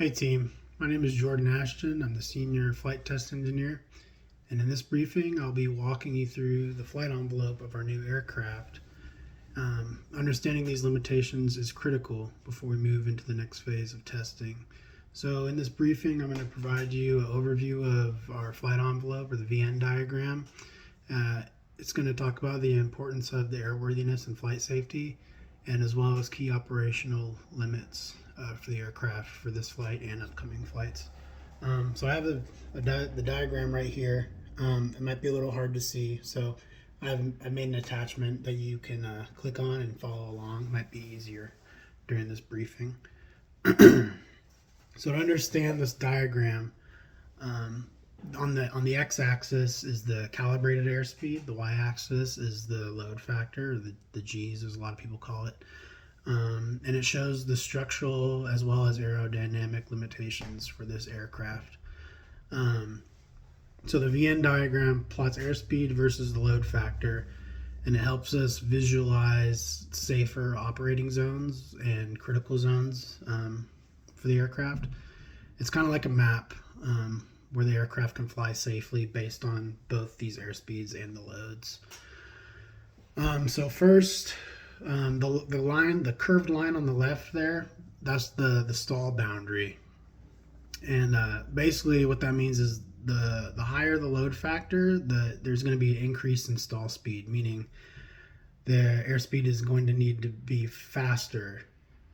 Hey team, my name is Jordan Ashton. I'm the Senior Flight Test Engineer, and in this briefing I'll be walking you through the flight envelope of our new aircraft. Understanding these limitations is critical before we move into the next phase of testing. So in this briefing I'm going to provide you an overview of our flight envelope, or the VN diagram. It's going to talk about the importance of the airworthiness and flight safety, and as well as key operational limits for the aircraft for this flight and upcoming flights. So I have the diagram right here. It might be a little hard to see, so I've made an attachment that you can click on and follow along. It might be easier during this briefing. So to understand this diagram, on the x-axis is the calibrated airspeed, the y-axis is the load factor, or the G's as a lot of people call it, and it shows the structural as well as aerodynamic limitations for this aircraft. So the VN diagram plots airspeed versus the load factor, and it helps us visualize safer operating zones and critical zones for the aircraft. It's kind of like a map where the aircraft can fly safely based on both these airspeeds and the loads. So first, the curved line on the left there, that's the stall boundary. And basically what that means is the higher the load factor, there's going to be an increase in stall speed, meaning the airspeed is going to need to be faster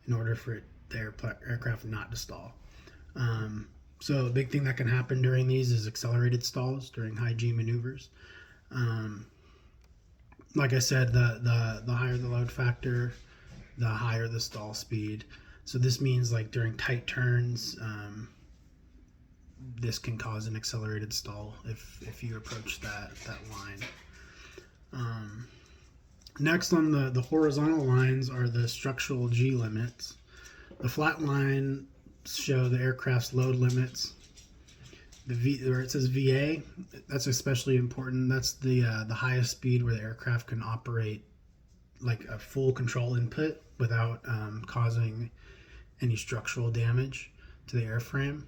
in order for the aircraft not to stall. So a big thing that can happen during these is accelerated stalls during high G maneuvers. Like I said, the higher the load factor, the higher the stall speed. So this means like during tight turns, this can cause an accelerated stall if you approach that line. Next on the horizontal lines are the structural G limits. The flat line show the aircraft's load limits. Where it says VA, that's especially important. That's the highest speed where the aircraft can operate like a full control input without causing any structural damage to the airframe.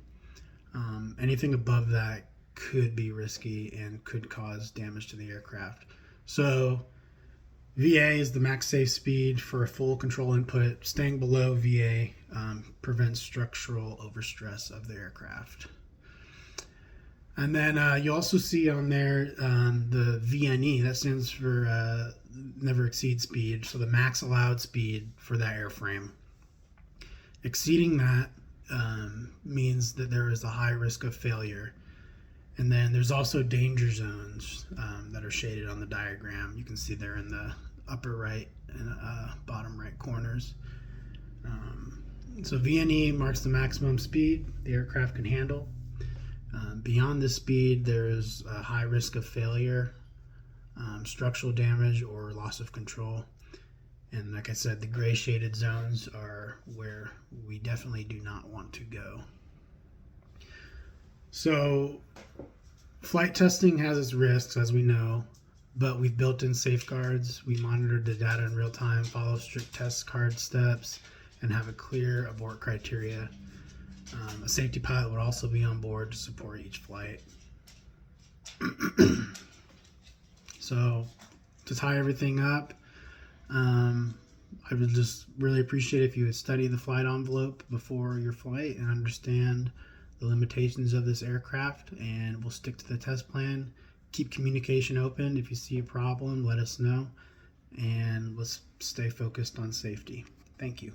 Anything above that could be risky and could cause damage to the aircraft. So VA is the max safe speed for a full control input. Staying below VA prevents structural overstress of the aircraft. And then you also see on there the VNE, that stands for never exceed speed, so the max allowed speed for that airframe. Exceeding that means that there is a high risk of failure. And then there's also danger zones that are shaded on the diagram. You can see they're in the upper right and bottom right corners. So VNE marks the maximum speed the aircraft can handle. Beyond this speed, there is a high risk of failure, structural damage, or loss of control. And like I said, the gray shaded zones are where we definitely do not want to go. So flight testing has its risks, as we know, but we've built in safeguards. We monitor the data in real time, follow strict test card steps, and have a clear abort criteria. A safety pilot would also be on board to support each flight. So to tie everything up, I would just really appreciate if you would study the flight envelope before your flight and understand the limitations of this aircraft, and we'll stick to the test plan. Keep communication open. If you see a problem, let us know, and let's stay focused on safety. Thank you.